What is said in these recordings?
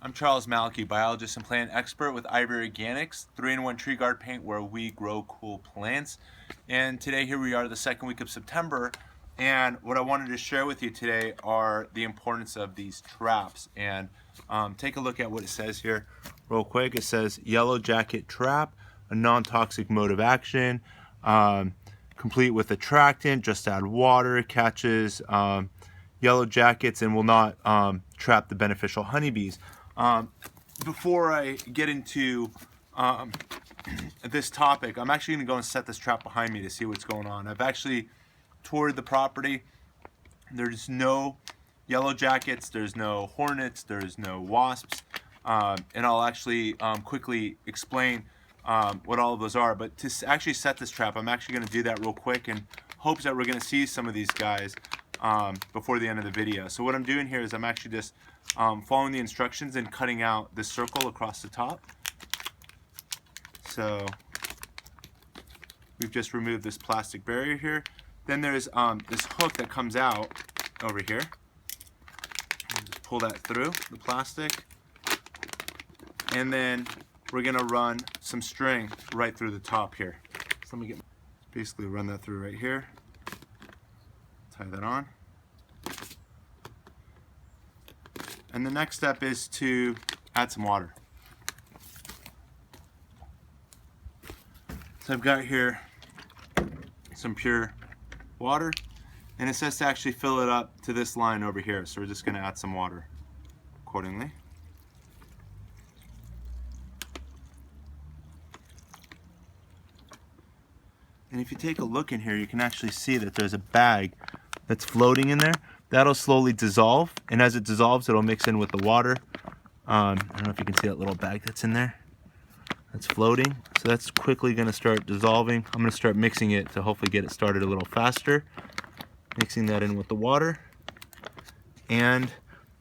I'm Charles Malky, biologist and plant expert with IVOrganics, 3-in-1 tree guard paint where we grow cool plants. And today here we are, the second week of September, and what I wanted to share with you today are the importance of these traps. And take a look at what it says here real quick. It says yellow jacket trap, a non-toxic mode of action, complete with attractant, just add water, catches yellow jackets and will not trap the beneficial honeybees. Before I get into this topic, I'm actually going to go and set this trap behind me to see what's going on. I've actually toured the property. There's no yellow jackets, there's no hornets, there's no wasps, and I'll actually quickly explain what all of those are. But to actually set this trap, I'm actually going to do that real quick in hopes that we're going to see some of these guys before the end of the video. So what I'm doing here is I'm actually just following the instructions and cutting out this circle across the top. So we've just removed this plastic barrier here. Then there's this hook that comes out over here. Just pull that through the plastic, and then we're gonna run some string right through the top here. So let me basically run that through right here. Tie that on. And the next step is to add some water. So I've got here some pure water, and it says to actually fill it up to this line over here. So we're just going to add some water accordingly. And if you take a look in here, you can actually see that there's a bag that's floating in there. That'll slowly dissolve, and as it dissolves, it'll mix in with the water. I don't know if you can see that little bag that's in there. That's floating, so that's quickly going to start dissolving. I'm going to start mixing it to hopefully get it started a little faster. Mixing that in with the water. And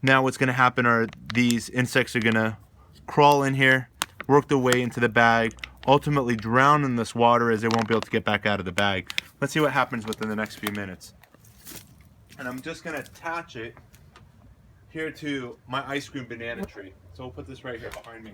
now what's going to happen are these insects are going to crawl in here, work their way into the bag, ultimately drown in this water as they won't be able to get back out of the bag. Let's see what happens within the next few minutes. And I'm just going to attach it here to my ice cream banana tree. So we'll put this right here behind me.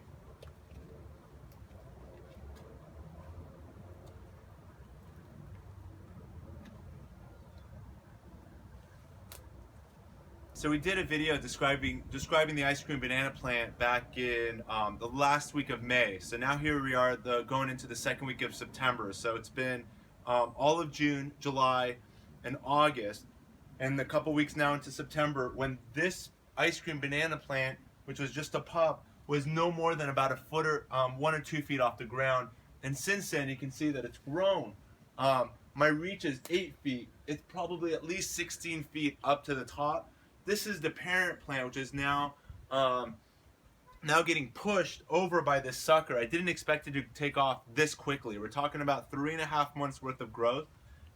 So we did a video describing the ice cream banana plant back in the last week of May. So now here we are going into the second week of September. So it's been all of June, July, and August, and a couple weeks now into September, when this ice cream banana plant, which was just a pup, was no more than about a foot or 1 or 2 feet off the ground. And since then, you can see that it's grown. My reach is 8 feet. It's probably at least 16 feet up to the top. This is the parent plant, which is now getting pushed over by this sucker. I didn't expect it to take off this quickly. We're talking about 3.5 months worth of growth,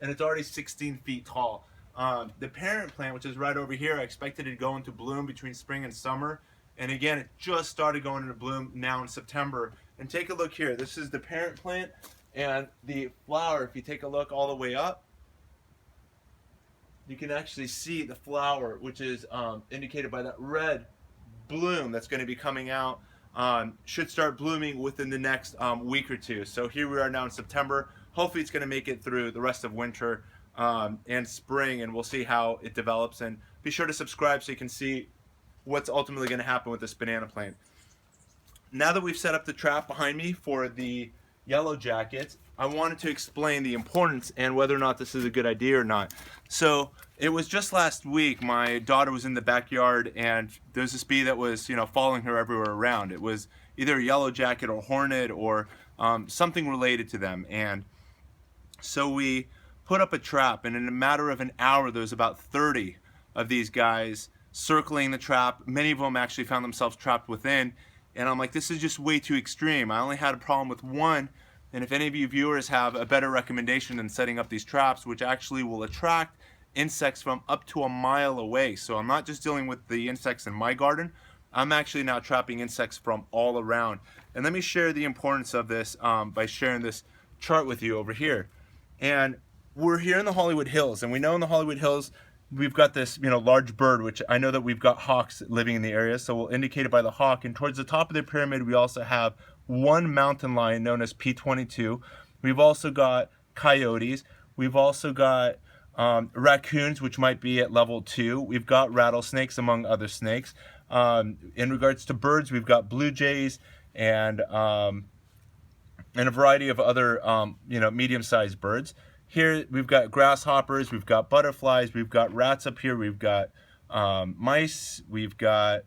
and it's already 16 feet tall. The parent plant, which is right over here, I expected it to go into bloom between spring and summer, and again, it just started going into bloom now in September. And take a look here. This is the parent plant, and the flower, if you take a look all the way up, you can actually see the flower, which is indicated by that red bloom that's going to be coming out. Should start blooming within the next week or two. So here we are now in September. Hopefully it's going to make it through the rest of winter and spring, and we'll see how it develops. And be sure to subscribe so you can see what's ultimately going to happen with this banana plant. Now that we've set up the trap behind me for the yellow jackets, I wanted to explain the importance and whether or not this is a good idea or not. So it was just last week, my daughter was in the backyard, and there's this bee that was, following her everywhere around. It was either a yellow jacket or hornet or something related to them. And so we put up a trap, and in a matter of an hour, there was about 30 of these guys circling the trap. Many of them actually found themselves trapped within. And I'm like, this is just way too extreme. I only had a problem with one. And if any of you viewers have a better recommendation than setting up these traps, which actually will attract insects from up to a mile away. So I'm not just dealing with the insects in my garden, I'm actually now trapping insects from all around. And let me share the importance of this by sharing this chart with you over here. And we're here in the Hollywood Hills, and we know in the Hollywood Hills we've got this, large bird, which I know that we've got hawks living in the area, so we'll indicate it by the hawk. And towards the top of the pyramid, we also have one mountain lion known as P22. We've also got coyotes. We've also got raccoons, which might be at level 2. We've got rattlesnakes, among other snakes. In regards to birds, we've got blue jays and a variety of other, medium-sized birds. Here we've got grasshoppers, we've got butterflies, we've got rats up here, we've got mice, we've got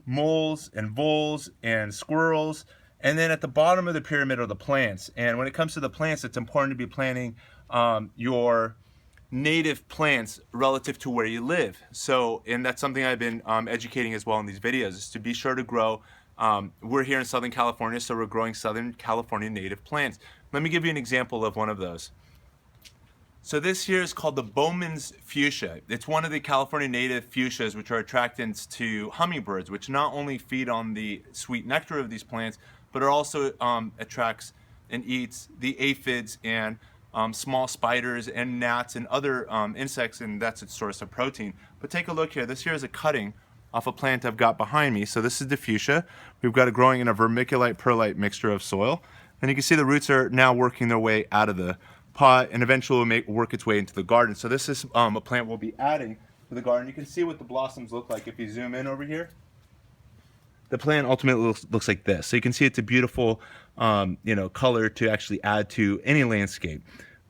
moles and voles and squirrels. And then at the bottom of the pyramid are the plants. And when it comes to the plants, it's important to be planting your native plants relative to where you live. So, and that's something I've been educating as well in these videos, is to be sure to grow. We're here in Southern California, so we're growing Southern California native plants. Let me give you an example of one of those. So this here is called the Bowman's fuchsia. It's one of the California native fuchsias, which are attractants to hummingbirds, which not only feed on the sweet nectar of these plants, but it also attracts and eats the aphids and small spiders and gnats and other insects, and that's its source of protein. But take a look here. This here is a cutting off a plant I've got behind me. So this is the fuchsia. We've got it growing in a vermiculite perlite mixture of soil, and you can see the roots are now working their way out of the pot and eventually will work its way into the garden. So this is a plant we'll be adding to the garden. You can see what the blossoms look like if you zoom in over here. The plant ultimately looks like this. So you can see it's a beautiful color to actually add to any landscape.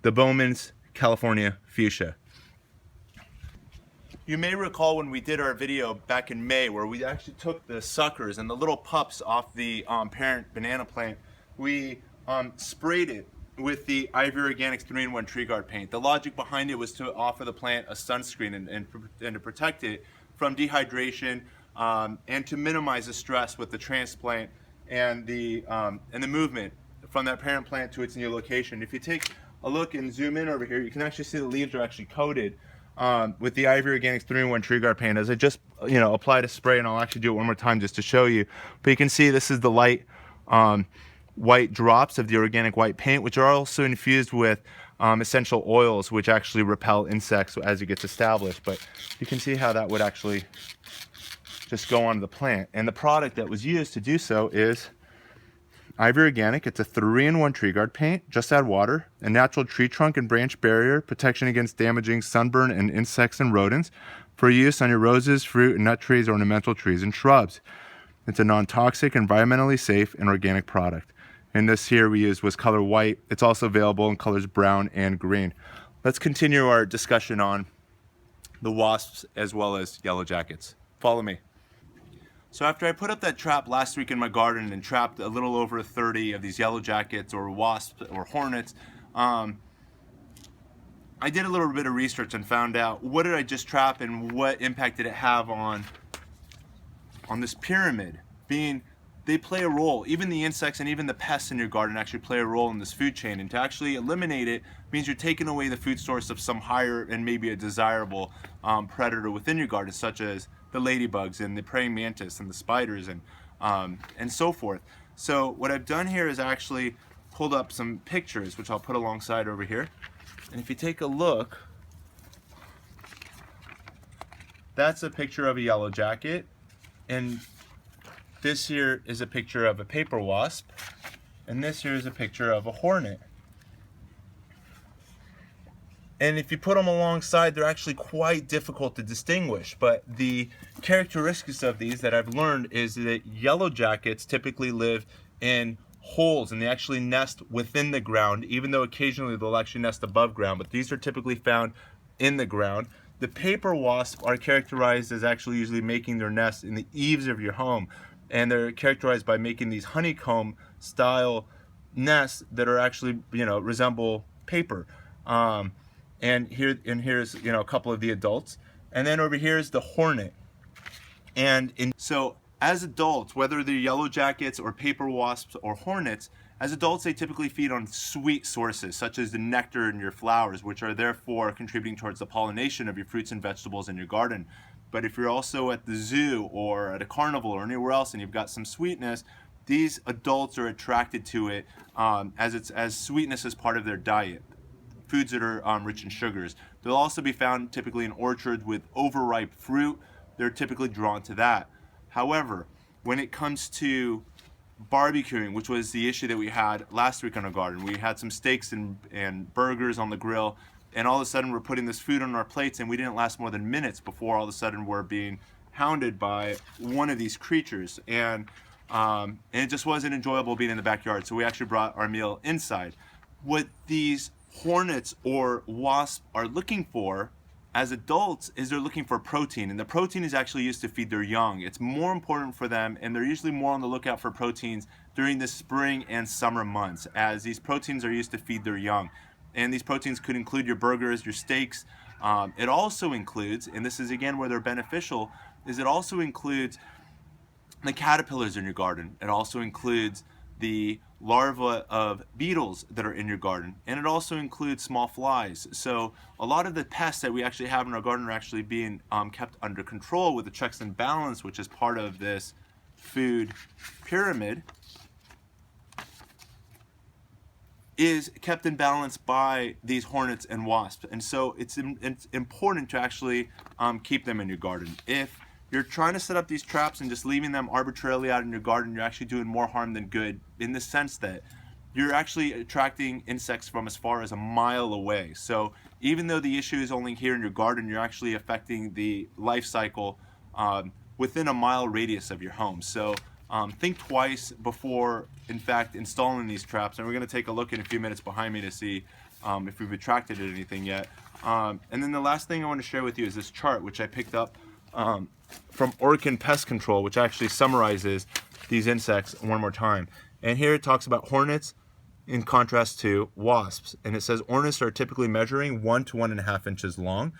The Bowman's California fuchsia. You may recall when we did our video back in May where we actually took the suckers and the little pups off the parent banana plant. We sprayed it with the IVOrganic 3-in-1 tree guard paint. The logic behind it was to offer the plant a sunscreen and to protect it from dehydration and to minimize the stress with the transplant and the movement from that parent plant to its new location. If you take a look and zoom in over here, you can actually see the leaves are actually coated with the IVOrganic 3-in-1 tree guard paint. As I just applied a spray, and I'll actually do it one more time just to show you. But you can see this is the light white drops of the organic white paint, which are also infused with essential oils, which actually repel insects as it gets established. But you can see how that would actually just go onto the plant. And the product that was used to do so is IVOrganic. It's a 3-in-1 tree guard paint. Just add water, a natural tree trunk and branch barrier, protection against damaging sunburn and insects and rodents, for use on your roses, fruit, and nut trees, ornamental trees, and shrubs. It's a non-toxic, environmentally safe, and organic product. And this here we used was color white. It's also available in colors brown and green. Let's continue our discussion on the wasps as well as yellow jackets. Follow me. So after I put up that trap last week in my garden and trapped a little over 30 of these yellow jackets or wasps or hornets, I did a little bit of research and found out what did I just trap and what impact did it have on this pyramid. Being they play a role. Even the insects and even the pests in your garden actually play a role in this food chain. And to actually eliminate it means you're taking away the food source of some higher and maybe a desirable predator within your garden, such as the ladybugs and the praying mantis and the spiders and so forth. So what I've done here is actually pulled up some pictures, which I'll put alongside over here. And if you take a look, that's a picture of a yellow jacket. And this here is a picture of a paper wasp, and this here is a picture of a hornet. And if you put them alongside, they're actually quite difficult to distinguish. But the characteristics of these that I've learned is that yellow jackets typically live in holes, and they actually nest within the ground, even though occasionally they'll actually nest above ground. But these are typically found in the ground. The paper wasp are characterized as actually usually making their nest in the eaves of your home. And they're characterized by making these honeycomb style nests that are actually, resemble paper. And here's, a couple of the adults. And then over here is the hornet. So as adults, whether they're yellow jackets or paper wasps or hornets, as adults, they typically feed on sweet sources, such as the nectar in your flowers, which are therefore contributing towards the pollination of your fruits and vegetables in your garden. But if you're also at the zoo or at a carnival or anywhere else and you've got some sweetness, these adults are attracted to it as sweetness is part of their diet. foods that are rich in sugars. They'll also be found typically in orchards with overripe fruit. They're typically drawn to that. However, when it comes to barbecuing, which was the issue that we had last week on our garden, we had some steaks and burgers on the grill, and all of a sudden we're putting this food on our plates, and we didn't last more than minutes before all of a sudden we're being hounded by one of these creatures, and it just wasn't enjoyable being in the backyard. So we actually brought our meal inside. What these hornets or wasps are looking for as adults is they're looking for protein, and the protein is actually used to feed their young. It's more important for them, and they're usually more on the lookout for proteins during the spring and summer months, as these proteins are used to feed their young. And these proteins could include your burgers, your steaks. It also includes, and this is again where they're beneficial, is it also includes the caterpillars in your garden. It also includes the larvae of beetles that are in your garden, and it also includes small flies. So a lot of the pests that we actually have in our garden are actually being kept under control with the checks and balance, which is part of this food pyramid, is kept in balance by these hornets and wasps. And so it's important to actually keep them in your garden. If you're trying to set up these traps and just leaving them arbitrarily out in your garden, you're actually doing more harm than good, in the sense that you're actually attracting insects from as far as a mile away. So even though the issue is only here in your garden, you're actually affecting the life cycle within a mile radius of your home. So think twice before, in fact, installing these traps. And we're going to take a look in a few minutes behind me to see if we've attracted anything yet. And then the last thing I want to share with you is this chart, which I picked up from Orkin Pest Control, which actually summarizes these insects one more time. And here it talks about hornets in contrast to wasps. And it says hornets are typically measuring 1 to 1.5 inches long.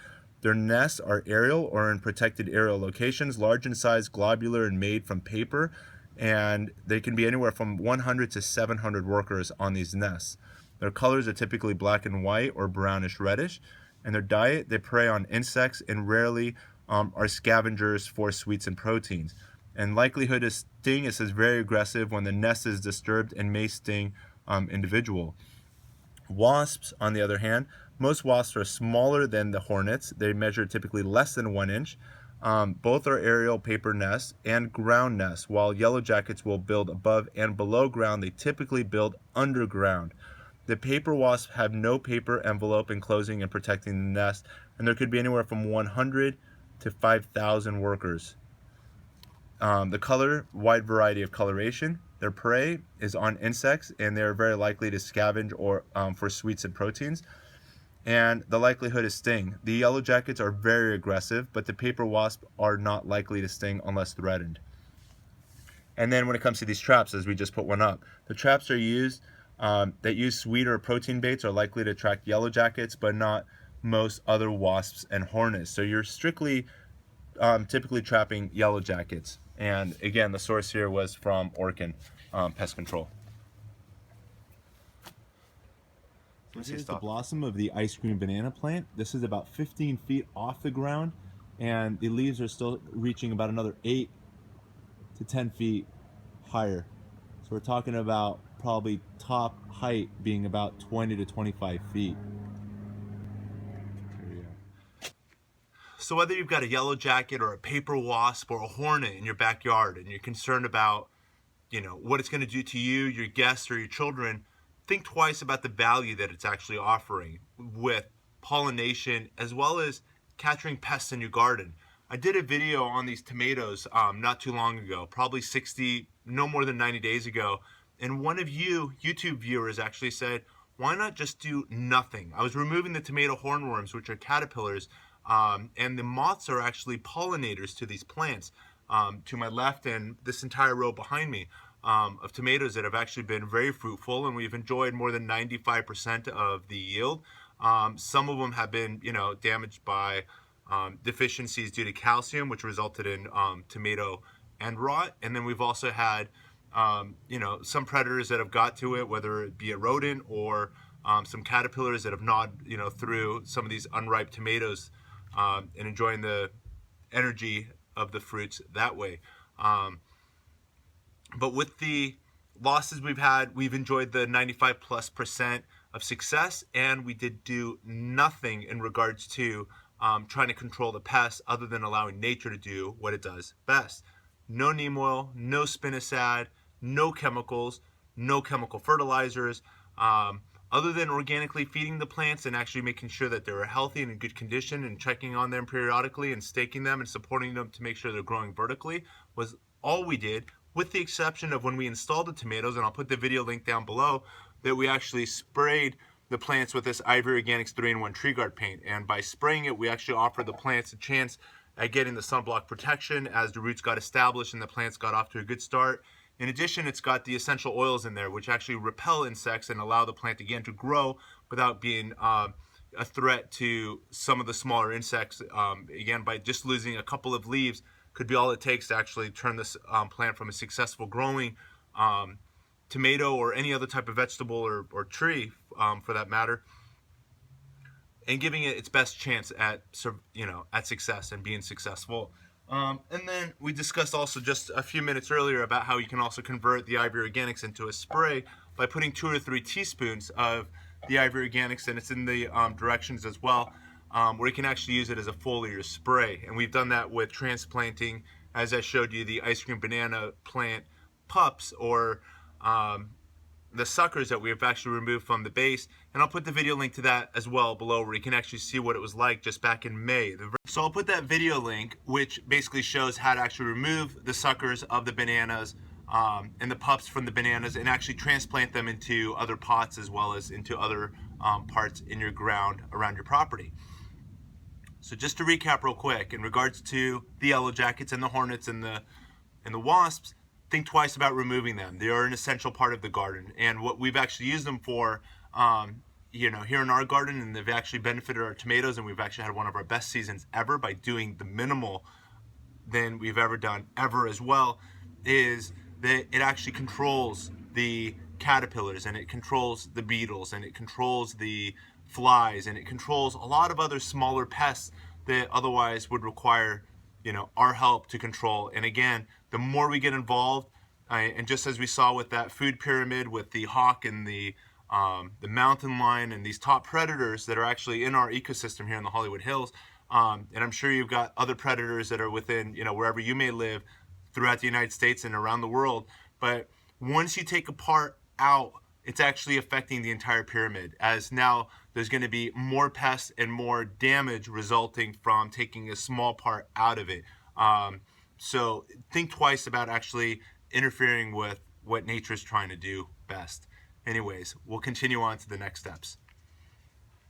Their nests are aerial or in protected aerial locations, large in size, globular, and made from paper. And they can be anywhere from 100 to 700 workers on these nests. Their colors are typically black and white or brownish reddish. And their diet, they prey on insects and rarely are scavengers for sweets and proteins. And likelihood of sting, it says very aggressive when the nest is disturbed and may sting individual. Wasps, on the other hand, most wasps are smaller than the hornets. They measure typically less than 1 inch. Both are aerial paper nests and ground nests. While yellow jackets will build above and below ground, they typically build underground. The paper wasps have no paper envelope enclosing and protecting the nest, and there could be anywhere from 100 to 5,000 workers. The color, wide variety of coloration. Their prey is on insects, and they are very likely to scavenge or for sweets and proteins. And the likelihood of sting. The yellow jackets are very aggressive, but the paper wasp are not likely to sting unless threatened. And then when it comes to these traps, as we just put one up, the traps are used that use sweet or protein baits are likely to attract yellow jackets, but not most other wasps and hornets. So you're strictly typically trapping yellow jackets. And again, the source here was from Orkin Pest Control. Here's the blossom of the ice cream banana plant. This is about 15 feet off the ground, and the leaves are still reaching about another 8 to 10 feet higher. So we're talking about probably top height being about 20 to 25 feet. So whether you've got a yellow jacket or a paper wasp or a hornet in your backyard, and you're concerned about, what it's going to do to you, your guests, or your children, think twice about the value that it's actually offering with pollination as well as capturing pests in your garden. I did a video on these tomatoes not too long ago, probably 60, no more than 90 days ago. And one of you YouTube viewers actually said, why not just do nothing? I was removing the tomato hornworms, which are caterpillars, and the moths are actually pollinators to these plants. To my left and this entire row behind me of tomatoes that have actually been very fruitful, and we've enjoyed more than 95% of the yield. Some of them have been, damaged by deficiencies due to calcium, which resulted in tomato end rot. And then we've also had, some predators that have got to it, whether it be a rodent or some caterpillars that have gnawed, through some of these unripe tomatoes and enjoying the energy of the fruits that way. But with the losses we've had, we've enjoyed the 95+% of success, and we did do nothing in regards to trying to control the pests other than allowing nature to do what it does best. No neem oil, no spinosad, no chemicals, no chemical fertilizers, other than organically feeding the plants and actually making sure that they're healthy and in good condition and checking on them periodically and staking them and supporting them to make sure they're growing vertically was all we did, with the exception of when we installed the tomatoes, and I'll put the video link down below, that we actually sprayed the plants with this IVOrganic's 3-in-1 tree guard paint. And by spraying it, we actually offered the plants a chance at getting the sunblock protection as the roots got established and the plants got off to a good start. In addition, it's got the essential oils in there, which actually repel insects and allow the plant again to grow without being a threat to some of the smaller insects. Again, by just losing a couple of leaves could be all it takes to actually turn this plant from a successful growing tomato or any other type of vegetable or tree for that matter, and giving it its best chance at at success and being successful. And then we discussed also just a few minutes earlier about how you can also convert the IVOrganics into a spray by putting 2 or 3 teaspoons of the IVOrganics, and it's in the directions as well, where you can actually use it as a foliar spray. And we've done that with transplanting, as I showed you, the ice cream banana plant pups, or the suckers that we have actually removed from the base. And I'll put the video link to that as well below, where you can actually see what it was like just back in May. So I'll put that video link, which basically shows how to actually remove the suckers of the bananas and the pups from the bananas and actually transplant them into other pots as well as into other parts in your ground around your property. So just to recap real quick, in regards to the yellow jackets and the hornets and the wasps, think twice about removing them. They are an essential part of the garden, and what we've actually used them for, here in our garden, and they've actually benefited our tomatoes, and we've actually had one of our best seasons ever by doing the minimal than we've ever done ever as well, is that it actually controls the caterpillars, and it controls the beetles, and it controls the flies, and it controls a lot of other smaller pests that otherwise would require our help to control. And again, the more we get involved, and just as we saw with that food pyramid with the hawk and the mountain lion and these top predators that are actually in our ecosystem here in the Hollywood Hills, and I'm sure you've got other predators that are within wherever you may live throughout the United States and around the world. But once you take a part out, it's actually affecting the entire pyramid, as now there's going to be more pests and more damage resulting from taking a small part out of it. So think twice about actually interfering with what nature's trying to do best. Anyways, we'll continue on to the next steps.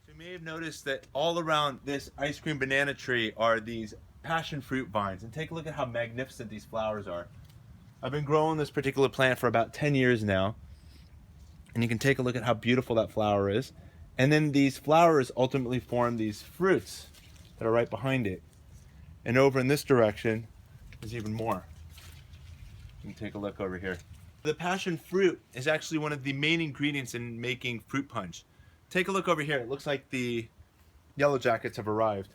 So you may have noticed that all around this ice cream banana tree are these passion fruit vines, and take a look at how magnificent these flowers are. I've been growing this particular plant for about 10 years now, and you can take a look at how beautiful that flower is. And then these flowers ultimately form these fruits that are right behind it. And over in this direction, there's even more. You can take a look over here. The passion fruit is actually one of the main ingredients in making fruit punch. Take a look over here. It looks like the yellow jackets have arrived.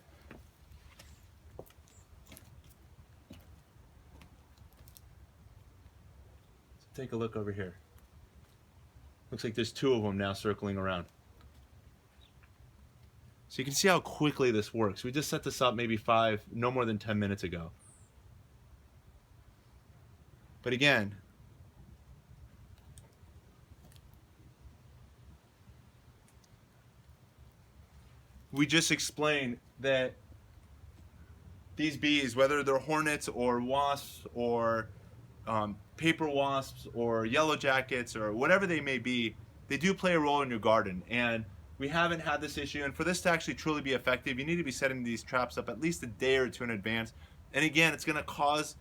So take a look over here. Looks like there's 2 of them now circling around. So you can see how quickly this works. We just set this up maybe no more than 10 minutes ago. But again, we just explained that these bees, whether they're hornets or wasps or paper wasps or yellow jackets or whatever they may be, they do play a role in your garden. And we haven't had this issue, and for this to actually truly be effective, you need to be setting these traps up at least a day or 2 in advance. And again, it's going to cause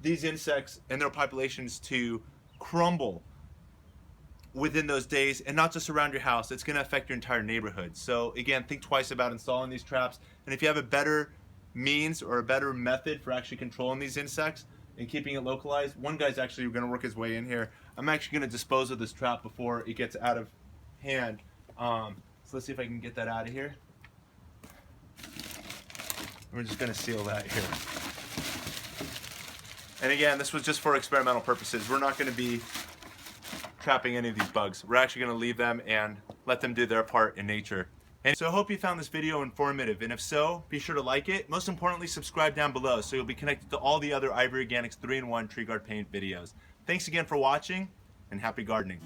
these insects and their populations to crumble within those days, and not just around your house. It's going to affect your entire neighborhood. So again, think twice about installing these traps, and if you have a better means or a better method for actually controlling these insects and keeping it localized, one guy's actually going to work his way in here. I'm actually going to dispose of this trap before it gets out of hand. So let's see if I can get that out of here. We're just going to seal that here. And again, this was just for experimental purposes. We're not going to be trapping any of these bugs. We're actually going to leave them and let them do their part in nature. And so I hope you found this video informative, and if so, be sure to like it. Most importantly, subscribe down below so you'll be connected to all the other IVOrganics 3-in-1 tree guard paint videos. Thanks again for watching, and happy gardening.